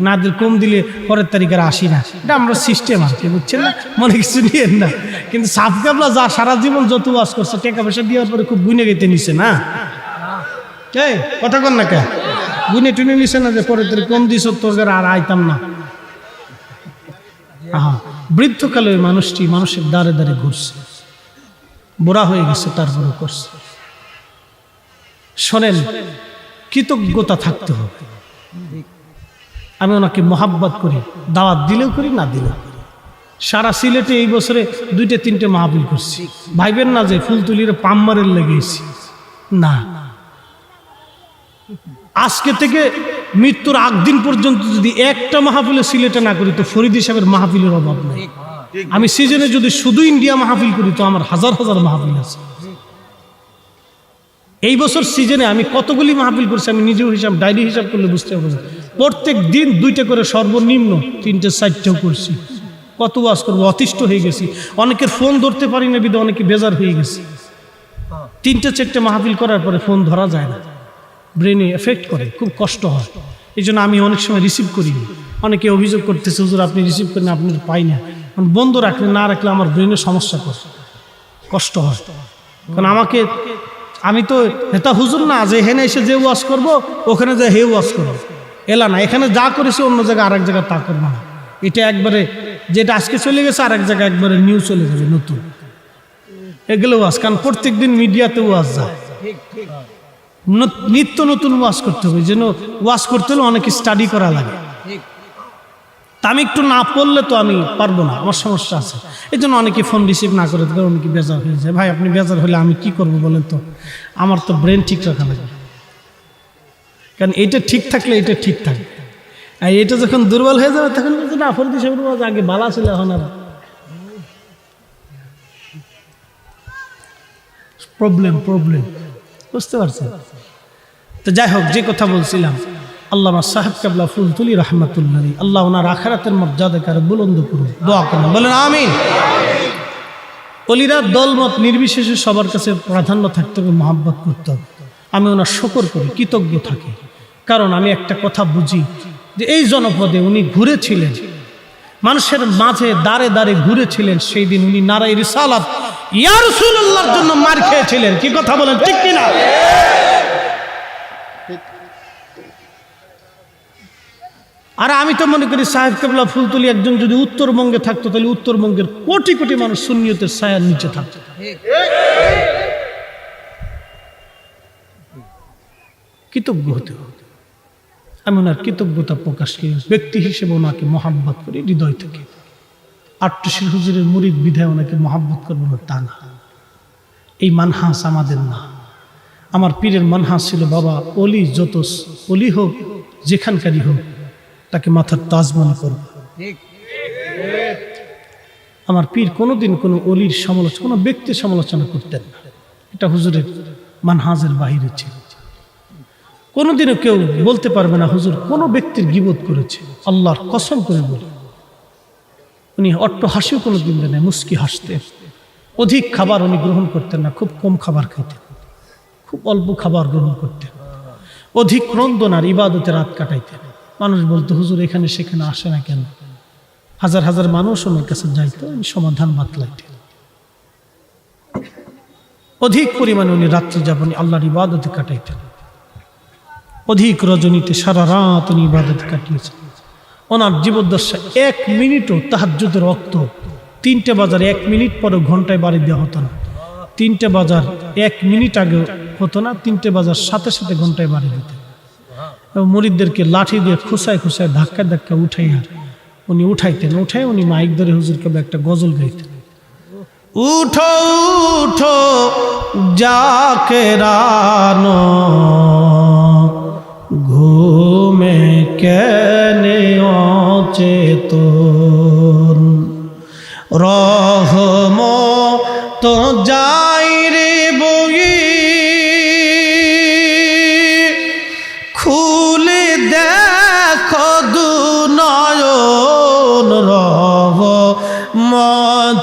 না, দিল কম দিলে পরের তারিখে আসি না, এটা আমরা সিস্টেম আর কি, বুঝছেন না? মনে কিছু নিয়েন না। কিন্তু সাফ কাবলা যা সারা জীবন যত ওয়াজ করছে, টাকা পয়সা দেওয়ার পরে খুব গুনে গেতে নিছে না, কথা কন না কে? গুনে টুনে নিছে না যে পরের তারিখ কম দিস তোর আর আইতাম না। বৃদ্ধকালে ওই মানুষটি মানুষের দ্বারে দ্বারে ঘুরছে, বুড়া হয়ে গেছে, তারপরে করছে। শোনেন, কৃতজ্ঞতা থাকতে হবে। আমি ওনাকে মহাব্বত করি, দাওয়াত দিলেও করি, না দিলেও করি। সারা সিলেটে এই বছরে 2-3টে মাহফিল করছি। ভাইবেন না যে ফুলতুলির পাম্মারের লেগেছি, না। আজকে থেকে মৃত্যুর আগ দিন পর্যন্ত যদি একটা মাহফিলে সিলেটে না করি, তো ফরিদ সাহেবের মাহফিলের অভাব নেই। আমি সিজনে যদি শুধু ইন্ডিয়া মাহফিল করি, তো আমার হাজার হাজার মাহফিল আছে। এই বছর সিজনে আমি কতগুলি মাহফিল করছি, আমি নিজেও হিসাব, ডায়েরি হিসাব করলে বুঝতে পারবো। প্রত্যেক দিন 2টা করে, সর্বনিম্ন 3-4টেও করছি। কত ওয়াজ করবো, অতিষ্ঠ হয়ে গেছি। অনেকের ফোন ধরতে পারি না বিধে অনেকে বেজার হয়ে গেছে। 3-4টে মাহফিল করার পরে ফোন ধরা যায় না, ব্রেনে এফেক্ট করে, খুব কষ্ট হয়। এই জন্য আমি অনেক সময় রিসিভ করি। অনেকে অভিযোগ করতেছে, হুজুর আপনি রিসিভ করেন, আপনি পাই না। বন্ধ রাখলে না রাখলে আমার ব্রেনে সমস্যা করে, কষ্ট হয়। কারণ আমি তো হেতা হুজুর না যে এখানে এসে যে ওয়াজ করবো ওখানে যে হে ওয়াজ করবো, এলা না। এখানে যা করেছে অন্য জায়গায় আরেক জায়গায় তা করবো না। এটা একবারে যেটা আজকে চলে গেছে আরেক জায়গায় একবারে নিউ চলে যাবে, নতুন। এগুলো ওয়াজ, কারণ প্রত্যেক দিন মিডিয়াতে ওয়াজ যায়, নিত্য নতুন ওয়াজ করতে হবে। যেন ওয়াজ করতে হলে অনেক স্টাডি করা লাগে। তা আমি একটু না পড়লে তো আমি পারবো না, আমার সমস্যা আছে। এই জন্য অনেকে ফোন রিসিভ না করে, অনেকে বেজার হয়ে যায়। ভাই আপনি বেজার হলে আমি কি করবো বলেন তো? আমার তো ব্রেন ঠিক রাখা লাগে, কারণ এইটা ঠিক থাকলে এটা ঠিক থাকবে। আর এটা যখন দুর্বল হয়ে যাবে তখন না, ফরিদ সাহেবের ওয়াজ আগে বালা ছিল, এখন আর প্রবলেম, বুঝতে পারছেন? তো যাই হোক, যে কথা বলছিলাম, আল্লামা সাহেব কাবলা ফুলতুলি রহমাতুল্লাহ, আল্লাহ ওনার আখিরাতের মর্যাদাকে আরো বুলন্দ করুন, দোয়া করেন, বলেন আমিন। ওলিরা দলমত নির্বিশেষে সবার কাছে প্রাধান্য থাকতে হবে, মহাব্বত করতে হবে। আমি ওনার শুকর করি, কৃতজ্ঞ থাকি। কারণ আমি একটা কথা বুঝি যে এই জনপদে উনি ঘুরেছিলেন, মানুষের মাঝে দাঁড়ে দাঁড়ে ঘুরেছিলেন। সেই দিন উনি নারাই রিসালাত ইয়া রাসূলুল্লাহর জন্য মার খেয়েছিলেন। কি কথা বলেন, ঠিক কিনা? আর আমি তো মনে করি সাহেব কেবলা ফুলতুলি একজন যদি উত্তরবঙ্গে থাকতো, তাহলে উত্তরবঙ্গের কোটি কোটি মানুষ সুন্নিয়তের ছায়ার নিচে থাকতো। কৃতজ্ঞ হতে হবে। আমি ওনার কৃতজ্ঞতা প্রকাশ করি, ব্যক্তি হিসেবে ওনাকে মহাব্বত করি হৃদয় থেকে। ৮০ হুজুরের মুরিদ বিধায় ওনাকে মহাব্বত করবো না তা না, এই মানহাস আমাদের না। আমার পীরের মানহাস ছিল, বাবা অলি যত অলি হোক, যেখানকারই হোক, তাকে মাথার তাজ মনে করব। আমার পীর কোনোদিন কোনো অলির সমালোচনা, কোনো ব্যক্তির সমালোচনা করতেন না। এটা হুজুরের মানহাজের বাহিরে ছিল। কোনোদিনও কেউ বলতে পারবে না হুজুর কোনো ব্যক্তির গীবত করেছে, আল্লাহর কসম করে বলি। উনি অট্ট হাসিও কোনোদিন দেন, মুস্কি হাসতেন। অধিক খাবার উনি গ্রহণ করতেন না, খুব কম খাবার খাইতেন, খুব অল্প খাবার গ্রহণ করতেন। অধিক ক্রন্দন আর ইবাদতে রাত কাটাইতেন। মানুষ বলতো হুজুর এখানে সেখানে আসে না কেন? হাজার হাজার মানুষ ওনার কাছে যাইতো, উনি সমাধান বাতলাইতেন। অধিক পরিমাণে উনি রাত্রি যাপন আল্লাহর ইবাদতে কাটাইতেন। অধিক রজনীতে সারা রাত উনি ইবাদত কাটিয়েছেন। ওনার জীবদ্দশা 1 মিনিটও তাহাজ্জুদের ওয়াক্ত 3টে বাজার 1 মিনিট পরে ঘন্টায় বাড়ি দেওয়া হতো না। 3টে বাজার 1 মিনিট আগে হতো না, 3টে বাজার সাথে সাথে ঘন্টায় বাড়ি দিতেন। মুরিদদেরকে লাঠি দিয়ে খুসায় খুসায় ধাক্কা ধাক্কা উঠাইয়া উনি উঠাইতেন। উঠাই উনি মাইক ধরে হুজুরকে একটা গজল গাইতেন। উঠো উঠো জাকেরানো, ঘুমে কেনে অচেতন, রহমত যাই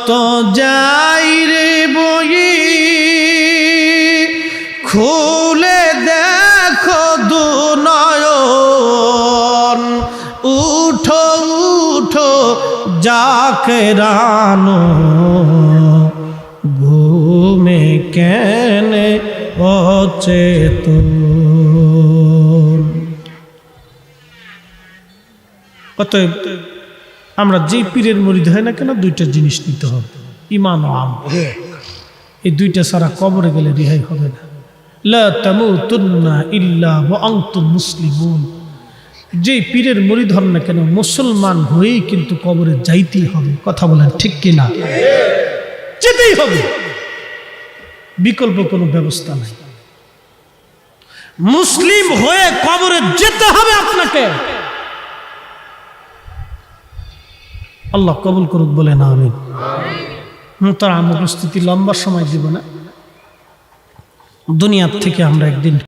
যত যাই রে বই খুলে দেখো দু নয়ন উঠো উঠো জাকেরানো ঘুমে কেনে অচেতন। অতএব আমরা যে পীরের মুরিদ হয় না কেন দুইটা জিনিস নিতে হবে, ঈমান ও আমল। এই দুইটা ছাড়া কবরে গেলে রেহাই হবে না। লা তামুতুন্না ইল্লা ওয়া আনতুম মুসলিমুন। যে পীরের মুরিদ হন না কেন মুসলমান হয়েই কিন্তু কবরে যাইতেই হবে। কথা বলেন ঠিক কিনা? যেতেই হবে, বিকল্প কোনো ব্যবস্থা নাই। মুসলিম হয়ে কবরে যেতে হবে আপনাকে। আল্লাহ কবুল করুক, বলে না আমিন। তার উপস্থিতি লম্বা সময় দিব না, দুনিয়ার থেকে আমরা একদিন